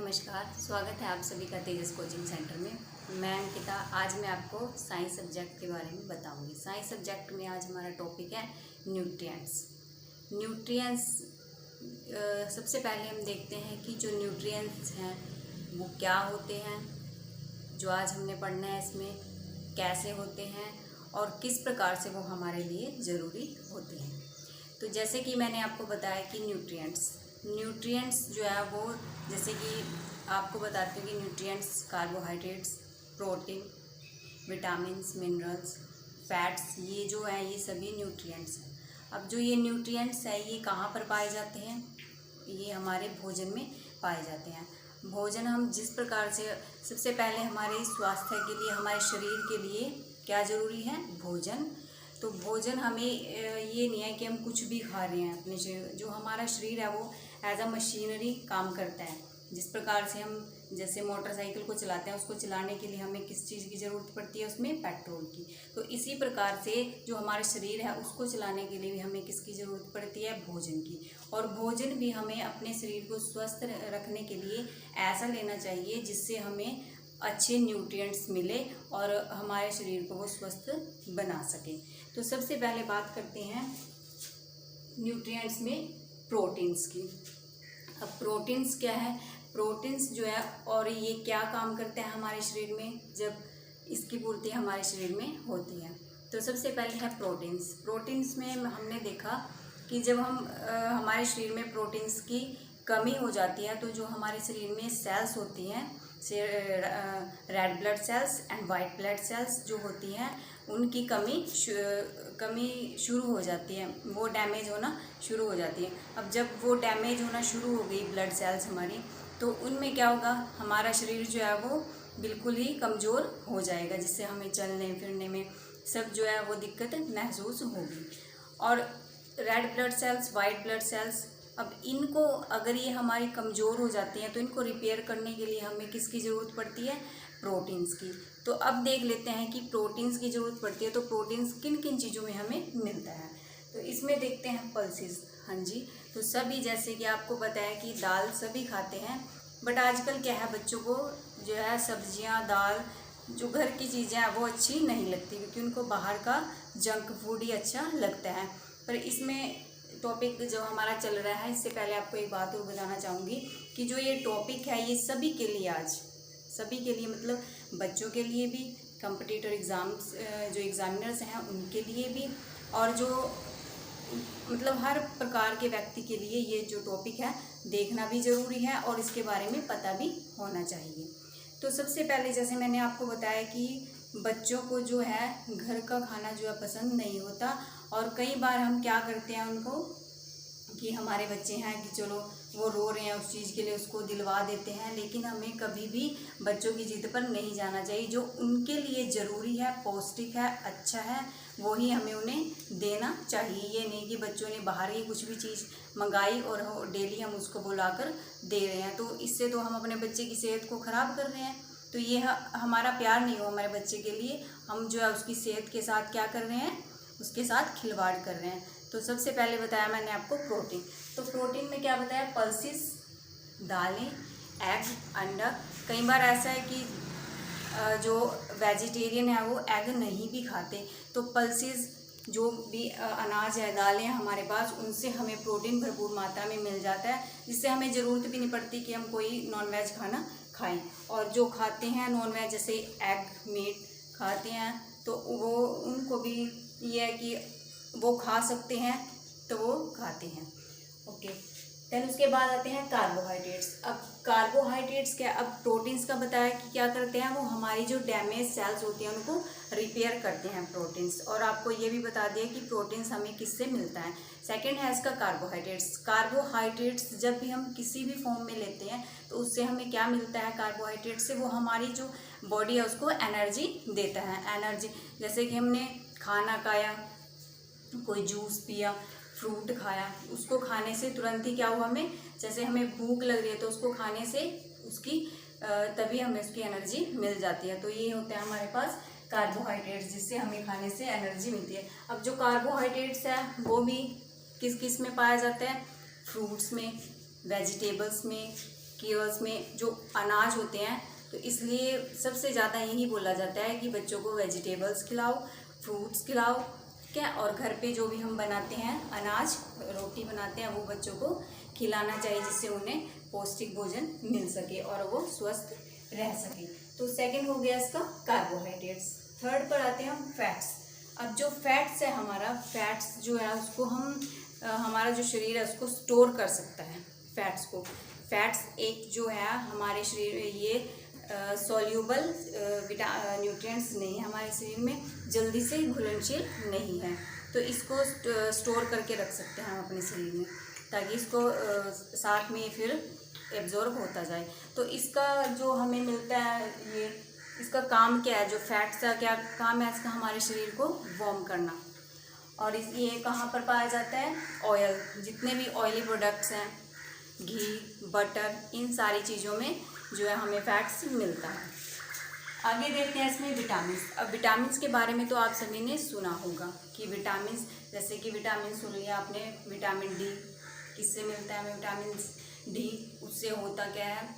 नमस्कार, स्वागत है आप सभी का तेजस कोचिंग सेंटर में। मैं अंकिता। आज मैं आपको साइंस सब्जेक्ट के बारे में बताऊंगी। साइंस सब्जेक्ट में आज हमारा टॉपिक है न्यूट्रिएंट्स। न्यूट्रिएंट्स सबसे पहले हम देखते हैं कि जो न्यूट्रिएंट्स हैं वो क्या होते हैं, जो आज हमने पढ़ना है इसमें कैसे होते हैं और किस प्रकार से वो हमारे लिए ज़रूरी होते हैं। तो जैसे कि मैंने आपको बताया कि न्यूट्रिएंट्स जो है वो, जैसे कि आपको बताती हूँ कि nutrients carbohydrates, protein, vitamins, minerals, fats, ये जो है ये सभी न्यूट्रिएंट्स हैं। अब जो ये न्यूट्रिएंट्स है ये कहाँ पर पाए जाते हैं? ये हमारे भोजन में पाए जाते हैं। भोजन हम जिस प्रकार से, सबसे पहले हमारे स्वास्थ्य के लिए, हमारे शरीर के लिए क्या ज़रूरी है? भोजन। तो भोजन हमें ये नहीं है कि हम कुछ भी खा रहे हैं। अपने शरीर, जो हमारा शरीर है वो एज अ मशीनरी काम करता है। जिस प्रकार से हम जैसे मोटरसाइकिल को चलाते हैं, उसको चलाने के लिए हमें किस चीज़ की ज़रूरत पड़ती है? उसमें पेट्रोल की। तो इसी प्रकार से जो हमारा शरीर है उसको चलाने के लिए भी हमें किसकी ज़रूरत पड़ती है? भोजन की। और भोजन भी हमें अपने शरीर को स्वस्थ रखने के लिए ऐसा लेना चाहिए जिससे हमें अच्छे न्यूट्रिएंट्स मिले और हमारे शरीर को वो स्वस्थ बना सके। तो सबसे पहले बात करते हैं न्यूट्रिएंट्स में प्रोटीन्स की। अब प्रोटीन्स क्या है? प्रोटीन्स जो है और ये क्या काम करते हैं हमारे शरीर में जब इसकी पूर्ति हमारे शरीर में होती है। तो सबसे पहले है प्रोटीन्स। प्रोटीन्स में हमने देखा कि जब हमारे शरीर में प्रोटीन्स की कमी हो जाती है तो जो हमारे शरीर में सेल्स होती हैं, red blood cells and white blood cells जो होती हैं, उनकी कमी शुरू हो जाती है, वो डैमेज होना शुरू हो जाती है। अब जब वो डैमेज होना शुरू हो गई ब्लड सेल्स हमारी, तो उनमें क्या होगा? हमारा शरीर जो है वो बिल्कुल ही कमज़ोर हो जाएगा, जिससे हमें चलने फिरने में सब जो है वो दिक्कत महसूस होगी। और red blood cells, white blood cells, अब इनको अगर ये हमारी कमज़ोर हो जाती हैं तो इनको रिपेयर करने के लिए हमें किसकी ज़रूरत पड़ती है? प्रोटीन्स की। तो अब देख लेते हैं कि प्रोटीन्स की ज़रूरत पड़ती है तो प्रोटीन्स किन किन चीज़ों में हमें मिलता है। तो इसमें देखते हैं पल्सेस। हाँ जी, तो सभी, जैसे कि आपको पता है कि दाल सभी खाते हैं, बट आजकल क्या है, बच्चों को जो है सब्जियां, दाल, जो घर की चीज़ें हैं वो अच्छी नहीं लगती, क्योंकि उनको बाहर का जंक फूड ही अच्छा लगता है। पर इसमें टॉपिक जो हमारा चल रहा है, इससे पहले आपको एक बात और बताना चाहूँगी कि जो ये टॉपिक है ये सभी के लिए, आज सभी के लिए, मतलब बच्चों के लिए भी, कॉम्पिटिटिव एग्ज़ाम्स जो एग्ज़ामिनर्स हैं उनके लिए भी, और जो मतलब हर प्रकार के व्यक्ति के लिए ये जो टॉपिक है देखना भी ज़रूरी है और इसके बारे में पता भी होना चाहिए। तो सबसे पहले जैसे मैंने आपको बताया कि बच्चों को जो है घर का खाना जो है पसंद नहीं होता, और कई बार हम क्या करते हैं उनको, कि हमारे बच्चे हैं कि चलो वो रो रहे हैं उस चीज़ के लिए, उसको दिलवा देते हैं, लेकिन हमें कभी भी बच्चों की जिद पर नहीं जाना चाहिए। जो उनके लिए ज़रूरी है, पौष्टिक है, अच्छा है, वही हमें उन्हें देना चाहिए। ये नहीं कि बच्चों ने बाहर ही कुछ भी चीज़ मंगाई और डेली हम उसको बुलाकर दे रहे हैं, तो इससे तो हम अपने बच्चे की सेहत को ख़राब कर रहे हैं। तो ये हमारा प्यार नहीं हो हमारे बच्चे के लिए, हम जो है उसकी सेहत के साथ क्या कर रहे हैं? उसके साथ खिलवाड़ कर रहे हैं। तो सबसे पहले बताया मैंने आपको प्रोटीन। तो प्रोटीन में क्या बताया? पल्सेस, दालें, एग, अंडा। कई बार ऐसा है कि जो वेजिटेरियन है वो एग नहीं भी खाते, तो पल्सेस जो भी अनाज है, दालें हमारे पास, उनसे हमें प्रोटीन भरपूर मात्रा में मिल जाता है, जिससे हमें ज़रूरत भी नहीं पड़ती कि हम कोई नॉनवेज खाना खाएं। और जो खाते हैं नॉनवेज, जैसे एग, मीट खाते हैं, तो वो उनको भी ये है कि वो खा सकते हैं, तो वो खाते हैं। ओके, देन उसके बाद आते हैं कार्बोहाइड्रेट्स। अब कार्बोहाइड्रेट्स क्या? अब प्रोटीन्स का बताया कि क्या करते हैं, वो हमारी जो डैमेज सेल्स होती हैं उनको रिपेयर करते हैं प्रोटीन्स। और आपको ये भी बता दिया कि प्रोटीन्स हमें किससे मिलता है। सेकंड है इसका कार्बोहाइड्रेट्स। कार्बोहाइड्रेट्स जब भी हम किसी भी फॉर्म में लेते हैं तो उससे हमें क्या मिलता है? कार्बोहाइड्रेट से वो हमारी जो बॉडी है उसको एनर्जी देता है। एनर्जी, जैसे कि हमने खाना खाया, कोई जूस पिया, फ्रूट खाया, उसको खाने से तुरंत ही क्या हुआ, हमें जैसे हमें भूख लग रही है तो उसको खाने से उसकी तभी हमें उसकी एनर्जी मिल जाती है। तो ये होता है हमारे पास कार्बोहाइड्रेट्स, जिससे हमें खाने से एनर्जी मिलती है। अब जो कार्बोहाइड्रेट्स है वो भी किस किस में पाया जाता है? फ्रूट्स में, वेजिटेबल्स में, कि उसमें जो अनाज होते हैं, तो इसलिए सबसे ज़्यादा यही बोला जाता है कि बच्चों को वेजिटेबल्स खिलाओ, फ्रूट्स खिलाओ, ठीक है। और घर पे जो भी हम बनाते हैं अनाज, रोटी बनाते हैं, वो बच्चों को खिलाना चाहिए, जिससे उन्हें पौष्टिक भोजन मिल सके और वो स्वस्थ रह सके। तो सेकंड हो गया इसका कार्बोहाइड्रेट्स। थर्ड पर आते हैं हम फैट्स। अब जो फैट्स है, हमारा फैट्स जो है उसको हम हमारा जो शरीर है उसको स्टोर कर सकता है। फैट्स को, फैट्स एक जो है हमारे शरीर में, ये सॉल्यूबल न्यूट्रिएंट्स नहीं है हमारे शरीर में, जल्दी से घुलनशील नहीं है, तो इसको स्टोर करके रख सकते हैं हम अपने शरीर में, ताकि इसको साथ में फिर एब्जॉर्ब होता जाए। तो इसका जो हमें मिलता है, ये इसका काम क्या है, जो फैट्स का क्या काम है इसका, हमारे शरीर को वार्म करना। और ये कहाँ पर पाया जाता है, ऑयल, जितने भी ऑयली प्रोडक्ट्स हैं, घी, बटर, इन सारी चीज़ों में जो है हमें फैट्स मिलता है। आगे देखते हैं इसमें विटामिन। अब विटामिन के बारे में तो आप सभी ने सुना होगा कि विटामिन, जैसे कि विटामिन सुन लिया आपने, विटामिन डी किससे मिलता है हमें, विटामिन डी, उससे होता क्या है।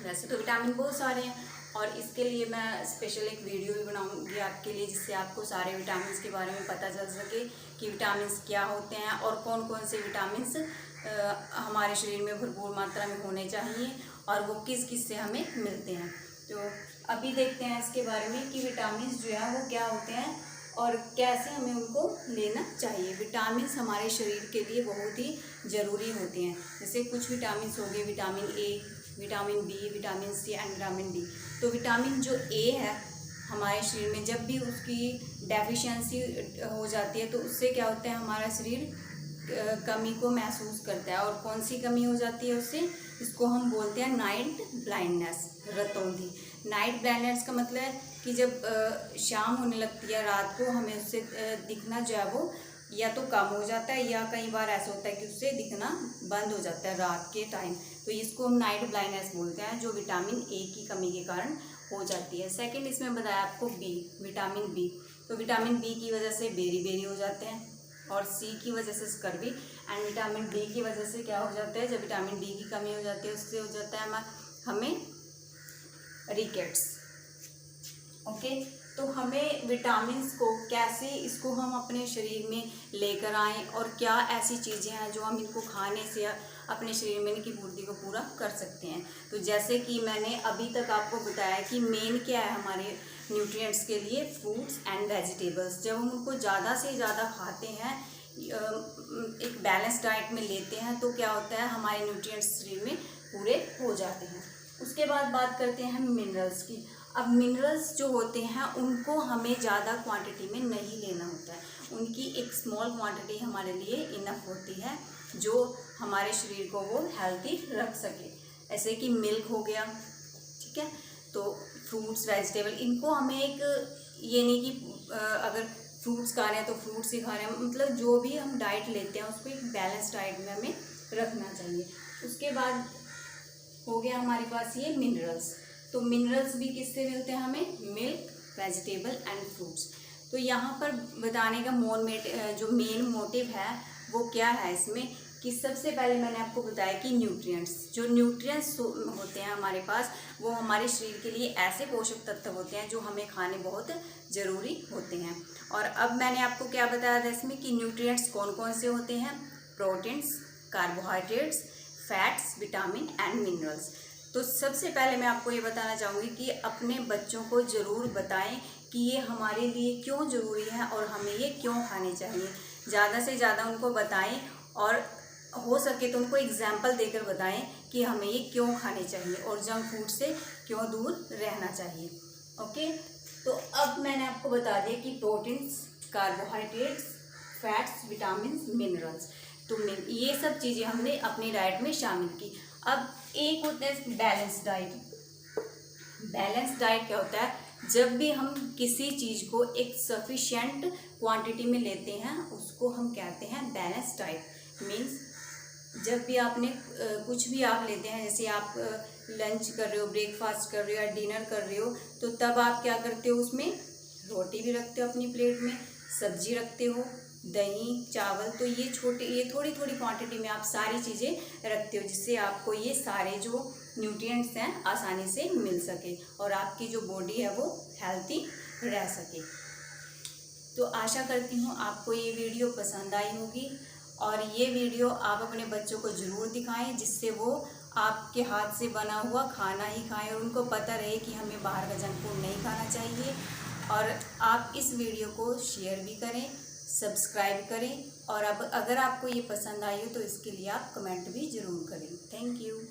वैसे तो विटामिन बहुत सारे हैं, और इसके लिए मैं स्पेशल एक वीडियो भी बनाऊंगी आपके लिए, जिससे आपको सारे विटामिन के बारे में पता चल सके कि विटामिन क्या होते हैं और कौन कौन से विटामिन हमारे शरीर में भरपूर मात्रा में होने चाहिए और वो किस किस से हमें मिलते हैं। तो अभी देखते हैं इसके बारे में कि विटामिन जो है वो क्या होते हैं और कैसे हमें उनको लेना चाहिए। विटामिन हमारे शरीर के लिए बहुत ही ज़रूरी होते हैं। जैसे कुछ विटामिन हो गए, vitamin A, vitamin B, vitamin C and vitamin D. तो विटामिन जो ए है हमारे शरीर में, जब भी उसकी डेफिशिएंसी हो जाती है तो उससे क्या होता है, हमारा शरीर कमी को महसूस करता है। और कौन सी कमी हो जाती है उससे, इसको हम बोलते हैं नाइट ब्लाइंडनेस, रतौंधी। नाइट ब्लाइंडनेस का मतलब है कि जब शाम होने लगती है, रात को, हमें उससे दिखना जो है वो या तो कम हो जाता है, या कई बार ऐसा होता है कि उससे दिखना बंद हो जाता है रात के टाइम। तो इसको हम नाइट ब्लाइंडनेस बोलते हैं, जो विटामिन ए की कमी के कारण हो जाती है। सेकंड इसमें बताया आपको बी, विटामिन बी। तो विटामिन बी की वजह से बेरी बेरी हो जाते हैं, और सी की वजह से स्कर्वी, एंड विटामिन डी की वजह से क्या हो जाता है, जब विटामिन डी की कमी हो जाती है उससे हो जाता है हमें रिकेट्स। ओके, तो हमें विटामिन को कैसे, इसको हम अपने शरीर में लेकर आएँ, और क्या ऐसी चीज़ें हैं जो हम इनको खाने से अपने शरीर में इनकी पूर्ति को पूरा कर सकते हैं। तो जैसे कि मैंने अभी तक आपको बताया कि मेन क्या है हमारे न्यूट्रिएंट्स के लिए, फ्रूट्स एंड वेजिटेबल्स। जब हम उनको ज़्यादा से ज़्यादा खाते हैं, एक बैलेंस डाइट में लेते हैं, तो क्या होता है, हमारे न्यूट्रिएंट्स शरीर में पूरे हो जाते हैं। उसके बाद बात करते हैं हम मिनरल्स की। अब मिनरल्स जो होते हैं उनको हमें ज़्यादा क्वांटिटी में नहीं लेना होता है, उनकी एक स्मॉल क्वांटिटी हमारे लिए इनफ होती है, जो हमारे शरीर को वो हेल्दी रख सके। ऐसे कि मिल्क हो गया, ठीक है। तो फ्रूट्स, वेजिटेबल, इनको हमें एक, ये नहीं कि अगर फ्रूट्स खा रहे हैं तो फ्रूट्स ही खा रहे हैं, मतलब जो भी हम डाइट लेते हैं उसको एक बैलेंस डाइट में हमें रखना चाहिए। उसके बाद हो गया हमारे पास ये मिनरल्स। तो मिनरल्स भी किससे मिलते हैं हमें, मिल्क, वेजिटेबल एंड फ्रूट्स। तो यहाँ पर बताने का जो मेन मोटिव है वो क्या है इसमें, कि सबसे पहले मैंने आपको बताया कि न्यूट्रिएंट्स, जो न्यूट्रिएंट्स होते हैं हमारे पास, वो हमारे शरीर के लिए ऐसे पोषक तत्व होते हैं जो हमें खाने बहुत ज़रूरी होते हैं। और अब मैंने आपको क्या बताया था इसमें कि न्यूट्रिएंट्स कौन कौन से होते हैं, proteins, carbohydrates, fats, vitamin and minerals. तो सबसे पहले मैं आपको ये बताना चाहूँगी कि अपने बच्चों को ज़रूर बताएं कि ये हमारे लिए क्यों ज़रूरी है और हमें ये क्यों खाने चाहिए। ज़्यादा से ज़्यादा उनको बताएं, और हो सके तो उनको एग्जाम्पल देकर बताएं कि हमें ये क्यों खाने चाहिए और जंक फूड से क्यों दूर रहना चाहिए। ओके, तो अब मैंने आपको बता दिया कि proteins, carbohydrates, fats, vitamin, minerals, तो ये सब चीज़ें हमने अपनी डाइट में शामिल की। अब एक होता है बैलेंस डाइट। बैलेंस डाइट क्या होता है, जब भी हम किसी चीज़ को एक सफिशिएंट क्वांटिटी में लेते हैं उसको हम कहते हैं बैलेंस डाइट। मीन्स जब भी आपने कुछ भी आप लेते हैं, जैसे आप लंच कर रहे हो, ब्रेकफास्ट कर रहे हो या डिनर कर रहे हो, तो तब आप क्या करते हो, उसमें रोटी भी रखते हो अपनी प्लेट में, सब्जी रखते हो, दही, चावल, तो ये थोड़ी थोड़ी क्वांटिटी में आप सारी चीज़ें रखते हो, जिससे आपको ये सारे जो न्यूट्रिएंट्स हैं आसानी से मिल सके और आपकी जो बॉडी है वो हेल्थी रह सके। तो आशा करती हूँ आपको ये वीडियो पसंद आई होगी और ये वीडियो आप अपने बच्चों को ज़रूर दिखाएं, जिससे वो आपके हाथ से बना हुआ खाना ही खाएं और उनको पता रहे कि हमें बाहर का जंक फूड नहीं खाना चाहिए। और आप इस वीडियो को शेयर भी करें, सब्सक्राइब करें और अब अगर आपको ये पसंद आई हो तो इसके लिए आप कमेंट भी ज़रूर करें। Thank you.